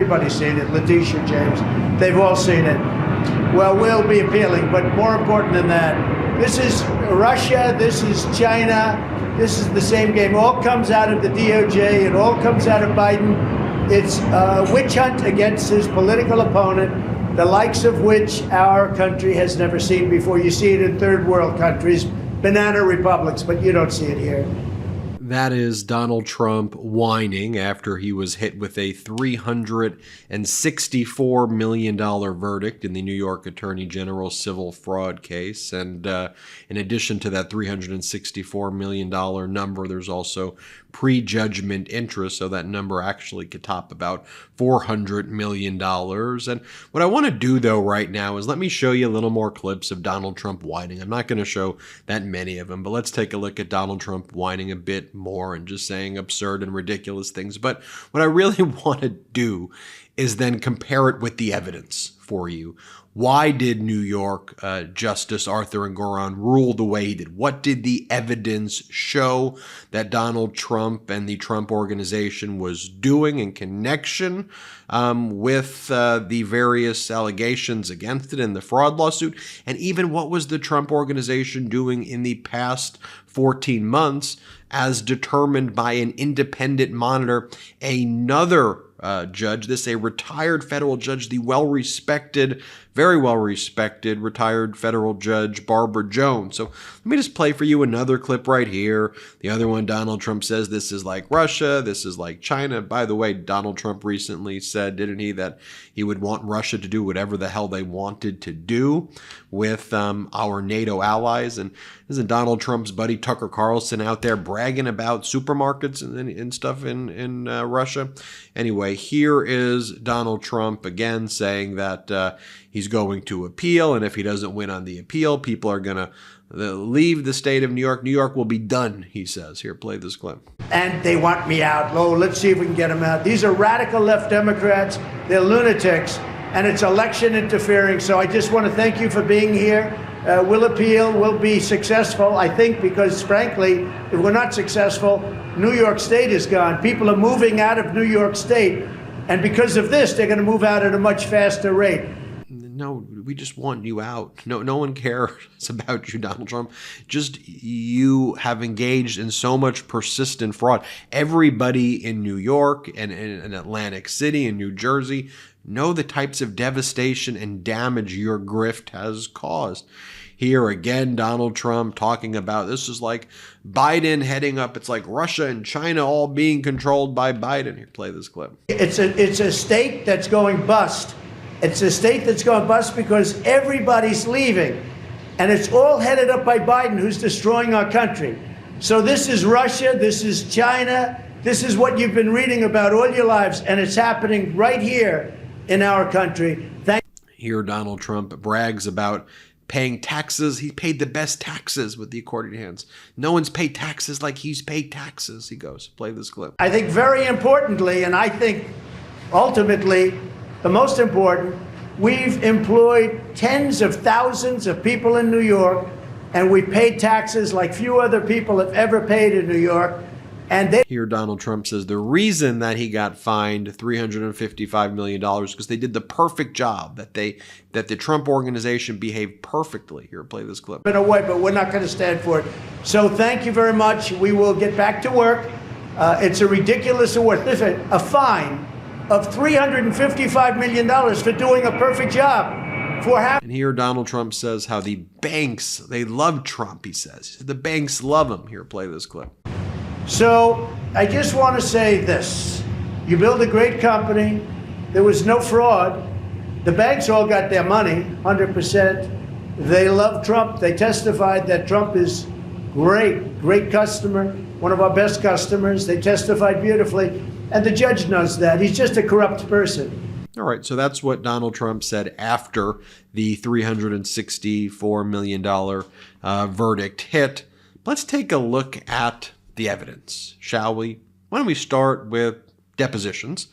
Everybody's seen it. Letitia, James, they've all seen it. Well, we'll be appealing, but more important than that, this is Russia, this is China, this is the same game. It all comes out of the DOJ, it all comes out of Biden. It's a witch hunt against his political opponent, the likes of which our country has never seen before. You see it in third world countries, banana republics, but you don't see it here. That is Donald Trump whining after he was hit with a $364 million verdict in the New York Attorney General civil fraud case. And in addition to that $364 million number, there's also prejudgment interest, so that number actually could top about $400 million. And what I want to do, though, right now is let me show you a little more clips of Donald Trump whining. I'm not going to show that many of them, but let's take a look at Donald Trump whining a bit more and just saying absurd and ridiculous things. But what I really want to do is then compare it with the evidence for you. Why did New York Justice Arthur Engoron rule the way he did? What did the evidence show that Donald Trump and the Trump Organization was doing in connection with the various allegations against it in the fraud lawsuit? And even what was the Trump Organization doing in the past 14 months as determined by an independent monitor, another judge, a retired federal judge, the well-respected, very well-respected retired federal judge Barbara Jones. So let me just play for you another clip right here. The other one, Donald Trump says this is like Russia, this is like China. By the way, Donald Trump recently said, didn't he, that he would want Russia to do whatever the hell they wanted to do with our NATO allies. And isn't Donald Trump's buddy Tucker Carlson out there bragging about supermarkets and stuff in Russia? Anyway, here is Donald Trump again saying that he's going to appeal, and if he doesn't win on the appeal, people are going to leave the state of New York. New York will be done, he says. Here, play this clip. And they want me out. Oh, let's see if we can get them out. These are radical left Democrats. They're lunatics, and it's election interfering. So I just want to thank you for being here. We'll appeal. We'll be successful, I think, because, frankly, if we're not successful, New York State is gone. People are moving out of New York State, and because of this, they're going to move out at a much faster rate. No, we just want you out. No one cares about you, Donald Trump. Just you have engaged in so much persistent fraud. Everybody in New York and in Atlantic City and New Jersey know the types of devastation and damage your grift has caused. Here again, Donald Trump talking about this is like Biden heading up. It's like Russia and China all being controlled by Biden. Here, play this clip. It's a state that's going bust. It's a state that's going bust because everybody's leaving. And it's all headed up by Biden, who's destroying our country. So this is Russia, this is China, this is what you've been reading about all your lives, and it's happening right here in our country. Here Donald Trump brags about paying taxes. He paid the best taxes with the accordion hands. No one's paid taxes like he's paid taxes, he goes. Play this clip. I think very importantly, and I think ultimately the most important, we've employed tens of thousands of people in New York, and we paid taxes like few other people have ever paid in New York. And here Donald Trump says the reason that he got fined $355 million because they did the perfect job, that the Trump Organization behaved perfectly. Here, play this clip. Been away, but we're not going to stand for it. So thank you very much. We will get back to work. It's a ridiculous award. Listen, a fine of $355 million for doing a perfect job. And here Donald Trump says how the banks, they love Trump, he says. The banks love him. Here, play this clip. So I just want to say this. You build a great company. There was no fraud. The banks all got their money, 100%. They love Trump. They testified that Trump is great customer, one of our best customers. They testified beautifully. And the judge knows that. He's just a corrupt person. All right, so that's what Donald Trump said after the $364 million verdict hit. Let's take a look at the evidence, shall we? Why don't we start with depositions?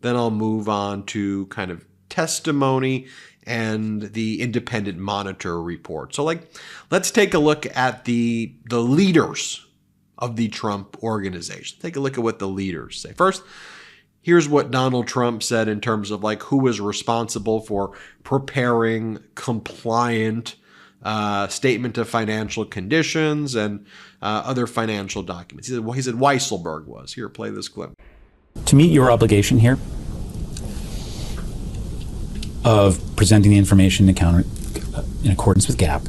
Then I'll move on to kind of testimony and the independent monitor report. So let's take a look at the leaders of the Trump Organization. Take a look at what the leaders say. First, Here's what Donald Trump said in terms of like who was responsible for preparing compliant statement of financial conditions and other financial documents. He said Weisselberg was. Here, play this clip. To meet your obligation here of presenting the information in accordance with GAAP,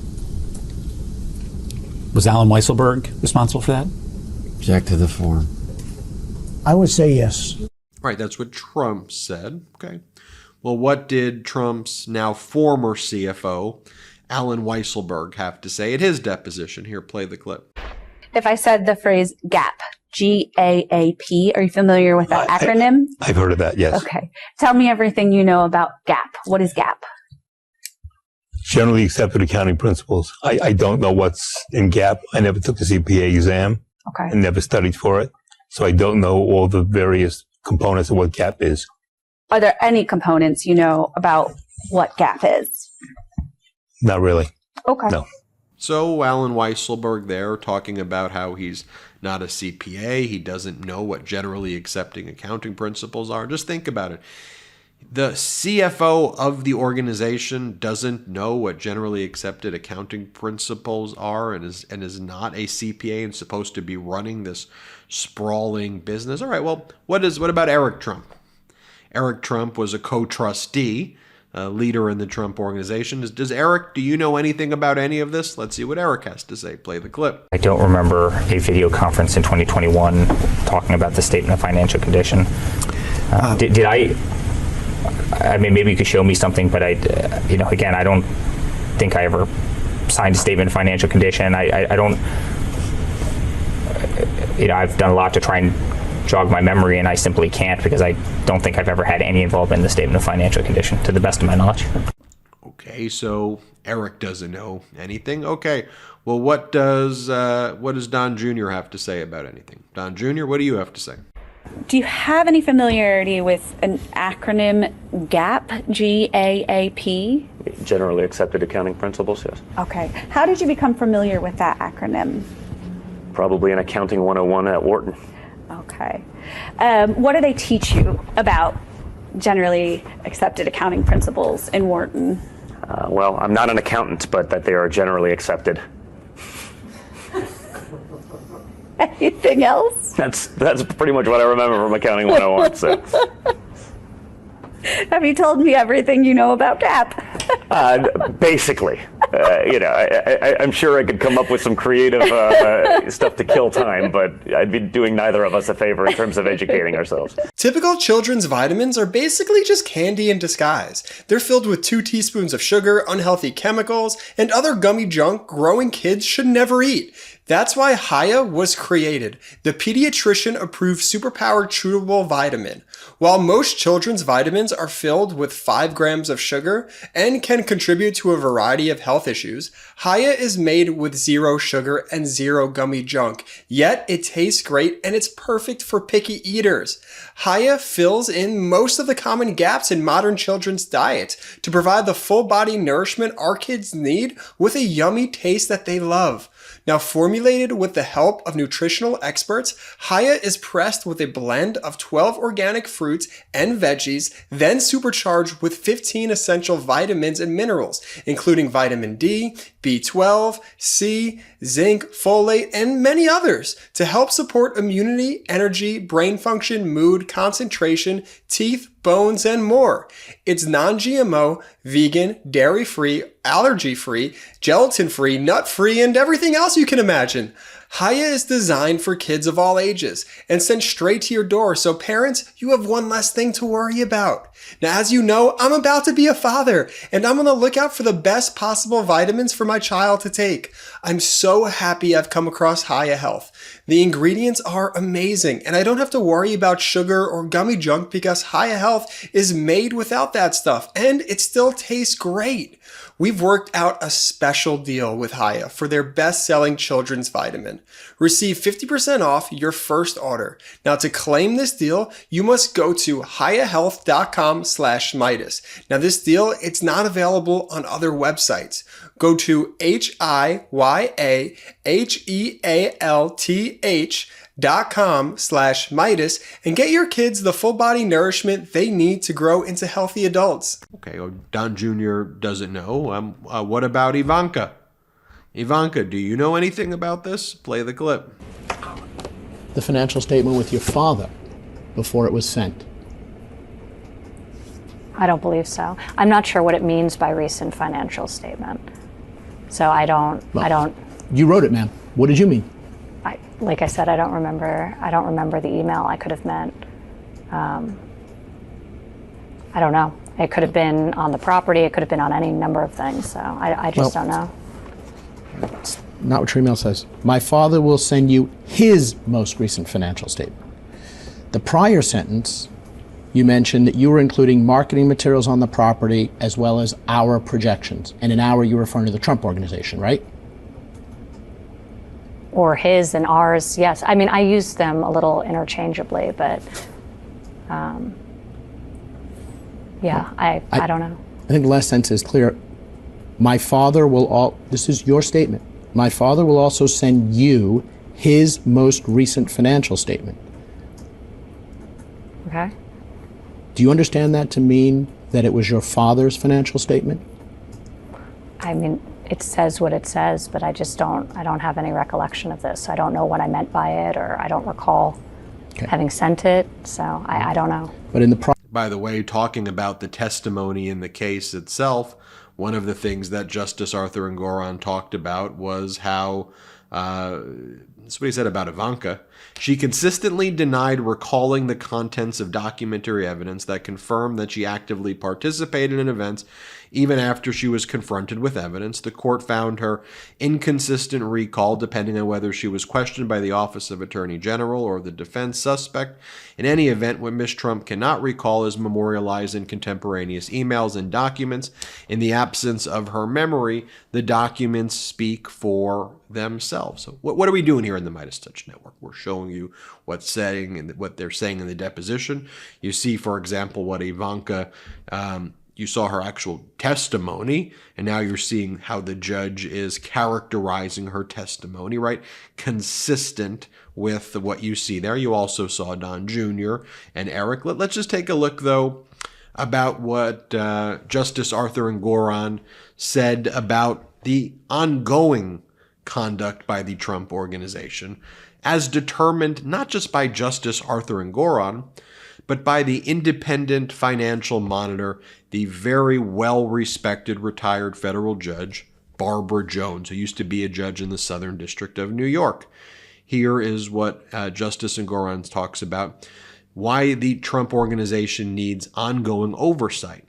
was Alan Weisselberg responsible for that? Object to the form. I would say yes. Right, that's what Trump said. Okay. Well, what did Trump's now former CFO, Alan Weisselberg, have to say at his deposition? Here, play the clip. If I said the phrase GAP, GAAP, are you familiar with that acronym? I've heard of that, yes. Okay. Tell me everything you know about GAAP. What is GAAP? Generally accepted accounting principles. I don't know what's in GAAP. I never took the CPA exam. Okay. And never studied for it. So I don't know all the various components of what GAAP is. Are there any components you know about what GAAP is? Not really. Okay. No. So Alan Weisselberg there talking about how he's not a CPA. He doesn't know what generally accepting accounting principles are. Just think about it. The CFO of the organization doesn't know what generally accepted accounting principles are and is not a CPA and supposed to be running this sprawling business. All right, well, what about Eric Trump? Eric Trump was a co-trustee, a leader in the Trump organization. Do you know anything about any of this? Let's see what Eric has to say. Play the clip. I don't remember a video conference in 2021 talking about the statement of financial condition. Did I mean, maybe you could show me something, but again, I don't think I ever signed a statement of financial condition. I don't, I've done a lot to try and jog my memory, and I simply can't because I don't think I've ever had any involvement in the statement of financial condition, to the best of my knowledge. Okay, so Eric doesn't know anything. Okay, well, what does Don Jr. have to say about anything? Don Jr., what do you have to say? Do you have any familiarity with an acronym GAAP, G-A-A-P? Generally accepted accounting principles, yes. Okay. How did you become familiar with that acronym? Probably in Accounting 101 at Wharton. Okay. What do they teach you about generally accepted accounting principles in Wharton? Well, I'm not an accountant, but that they are generally accepted. Anything else? That's pretty much what I remember from Accounting 101. So. Have you told me everything you know about GAAP? Basically. I'm sure I could come up with some creative stuff to kill time, but I'd be doing neither of us a favor in terms of educating ourselves. Typical children's vitamins are basically just candy in disguise. They're filled with 2 teaspoons of sugar, unhealthy chemicals, and other gummy junk growing kids should never eat. That's why Hiya was created, the pediatrician-approved superpowered chewable vitamin. While most children's vitamins are filled with 5 grams of sugar and can contribute to a variety of health issues, Hiya is made with 0 sugar and 0 gummy junk. Yet it tastes great and it's perfect for picky eaters. Hiya fills in most of the common gaps in modern children's diets to provide the full body nourishment our kids need with a yummy taste that they love. Now, formulated with the help of nutritional experts, Hiya is pressed with a blend of 12 organic fruits and veggies, then supercharged with 15 essential vitamins and minerals, including vitamin D, B12, C, zinc, folate, and many others to help support immunity, energy, brain function, mood, concentration, teeth, bones, and more. It's non-GMO, vegan, dairy-free, allergy-free, gelatin-free, nut-free, and everything else you can imagine. Hiya is designed for kids of all ages and sent straight to your door, so parents, you have one less thing to worry about. Now, as you know, I'm about to be a father, and I'm on the lookout for the best possible vitamins for my child to take. I'm so happy I've come across Hiya Health. The ingredients are amazing, and I don't have to worry about sugar or gummy junk because Hiya Health is made without that stuff, and it still tastes great. We've worked out a special deal with Hiya for their best-selling children's vitamin. Receive 50% off your first order. Now, to claim this deal, you must go to hiyahealth.com/Meidas. Now, this deal, it's not available on other websites. Go to hiyahealth MeidasTouch.com/Meidas and get your kids the full body nourishment they need to grow into healthy adults. Okay, Don Jr. doesn't know. What about Ivanka? Ivanka, do you know anything about this? Play the clip. The financial statement with your father before it was sent. I don't believe so. I'm not sure what it means by recent financial statement. So I don't. You wrote it, ma'am. What did you mean? Like I said, I don't remember the email I could have meant. I don't know. It could have been on the property. It could have been on any number of things. So I just don't know. It's not what your email says. My father will send you his most recent financial statement. The prior sentence, you mentioned that you were including marketing materials on the property as well as our projections. And in our, you were referring to the Trump Organization, right? Or his and ours, yes. I mean, I use them a little interchangeably, but yeah, I don't know. I think the last sentence is clear. My father will this is your statement. My father will also send you his most recent financial statement. Okay. Do you understand that to mean that it was your father's financial statement? I mean, it says what it says, but I don't have any recollection of this. I don't know what I meant by it, or I don't recall having sent it, so I don't know. But in the By the way, talking about the testimony in the case itself, one of the things that Justice Arthur Engoron talked about was how, that's what he said about Ivanka. She consistently denied recalling the contents of documentary evidence that confirmed that she actively participated in events even after she was confronted with evidence. The court found her inconsistent recall depending on whether she was questioned by the Office of Attorney General or the defense suspect. In any event, what Ms. Trump cannot recall is memorialized in contemporaneous emails and documents. In the absence of her memory, the documents speak for themselves. So what are we doing here in the MeidasTouch Network? We're showing you what's saying and what they're saying in the deposition. You see, for example, what Ivanka, you saw her actual testimony, and now you're seeing how the judge is characterizing her testimony, right? Consistent with what you see there. You also saw Don Jr. and Eric. Let's just take a look, though, about what Justice Arthur Engoron said about the ongoing conduct by the Trump Organization, as determined not just by Justice Arthur Engoron, but by the independent financial monitor, the very well-respected retired federal judge, Barbara Jones, who used to be a judge in the Southern District of New York. Here is what Justice Engoron talks about, why the Trump Organization needs ongoing oversight.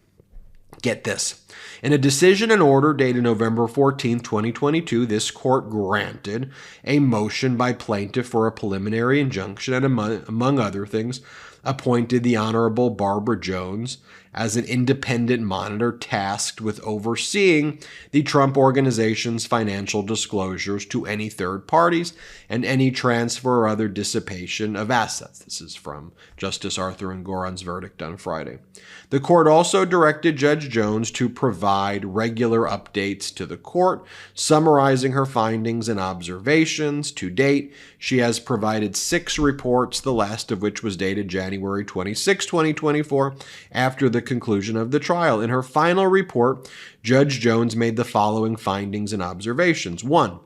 Get this. In a decision and order dated November 14, 2022, this court granted a motion by plaintiff for a preliminary injunction and, among other things, appointed the Honorable Barbara Jones as an independent monitor tasked with overseeing the Trump Organization's financial disclosures to any third parties and any transfer or other dissipation of assets. This is from Justice Arthur Engoron's verdict on Friday. The court also directed Judge Jones to provide regular updates to the court, summarizing her findings and observations. To date, she has provided 6 reports, the last of which was dated January 26, 2024, after the conclusion of the trial. In her final report, Judge Jones made the following findings and observations. 1.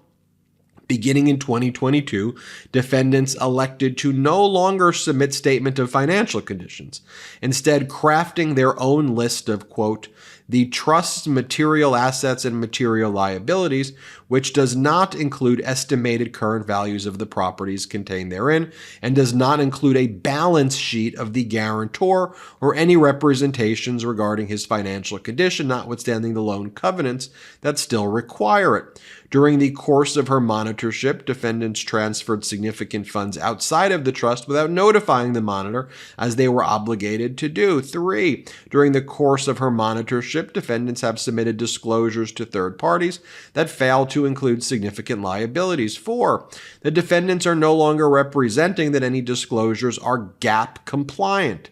Beginning in 2022, defendants elected to no longer submit statement of financial conditions, instead crafting their own list of, quote, the trust's material assets and material liabilities, which does not include estimated current values of the properties contained therein, and does not include a balance sheet of the guarantor or any representations regarding his financial condition, notwithstanding the loan covenants that still require it. During the course of her monitorship, defendants transferred significant funds outside of the trust without notifying the monitor, as they were obligated to do. 3. During the course of her monitorship, defendants have submitted disclosures to third parties that fail to include significant liabilities. 4. The defendants are no longer representing that any disclosures are GAAP compliant,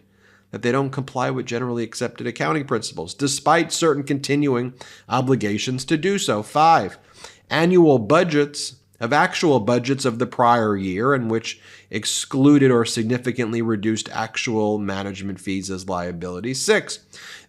that they don't comply with generally accepted accounting principles, despite certain continuing obligations to do so. 5. Annual budgets of actual budgets of the prior year in which excluded or significantly reduced actual management fees as liabilities. 6.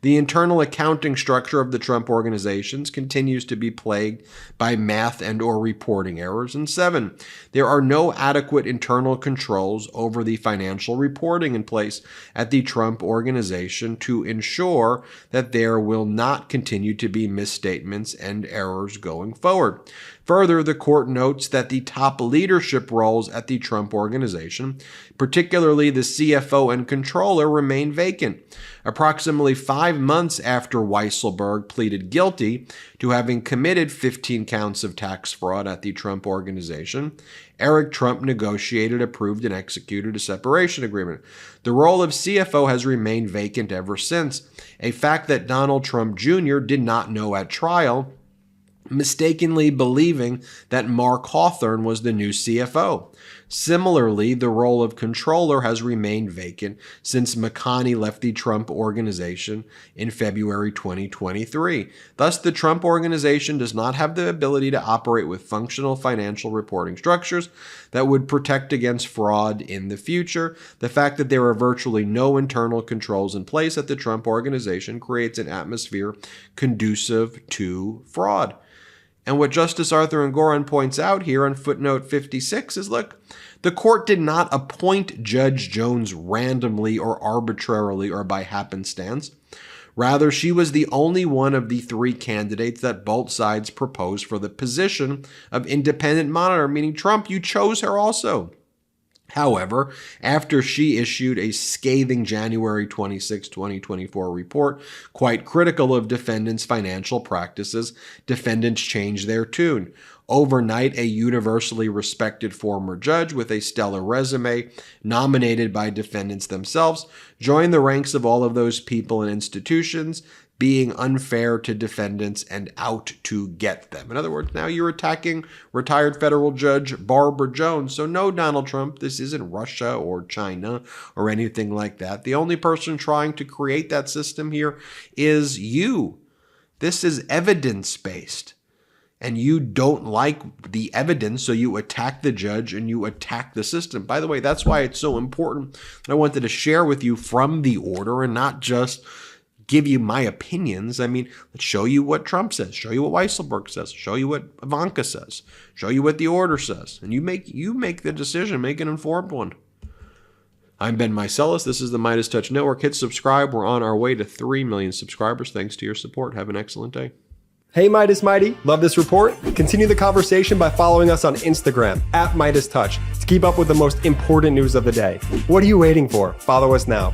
The internal accounting structure of the Trump organizations continues to be plagued by math and or reporting errors. And 7. There are no adequate internal controls over the financial reporting in place at the Trump organization to ensure that there will not continue to be misstatements and errors going forward. Further, the court notes that the top leadership roles at the Trump organization, particularly the CFO and controller, remain vacant. Approximately 5 months after Weisselberg pleaded guilty to having committed 15 counts of tax fraud at the Trump organization, Eric Trump negotiated, approved, and executed a separation agreement. The role of CFO has remained vacant ever since, a fact that Donald Trump Jr. did not know at trial, mistakenly believing that Mark Hawthorne was the new CFO. Similarly, the role of controller has remained vacant since McConney left the Trump organization in February 2023. Thus, the Trump organization does not have the ability to operate with functional financial reporting structures that would protect against fraud in the future. The fact that there are virtually no internal controls in place at the Trump organization creates an atmosphere conducive to fraud. And what Justice Arthur Engoron points out here on footnote 56 is, look, the court did not appoint Judge Jones randomly or arbitrarily or by happenstance. Rather, she was the only one of the 3 candidates that both sides proposed for the position of independent monitor, meaning Trump, you chose her also. However, after she issued a scathing January 26, 2024 report, quite critical of defendants' financial practices, defendants changed their tune. Overnight, a universally respected former judge with a stellar resume, nominated by defendants themselves, joined the ranks of all of those people and institutions, being unfair to defendants and out to get them. In other words, now you're attacking retired federal judge Barbara Jones. So no, Donald Trump, this isn't Russia or China or anything like that. The only person trying to create that system here is you. This is evidence-based. And you don't like the evidence, so you attack the judge and you attack the system. By the way, that's why it's so important that I wanted to share with you from the order and not just give you my opinions. I mean, let's show you what Trump says, show you what Weisselberg says, show you what Ivanka says, show you what the order says. And you make the decision, make an informed one. I'm Ben Meiselas. This is the MeidasTouch Network. Hit subscribe. We're on our way to 3 million subscribers. Thanks to your support. Have an excellent day. Hey Midas Mighty, love this report? Continue the conversation by following us on Instagram @MeidasTouch to keep up with the most important news of the day. What are you waiting for? Follow us now.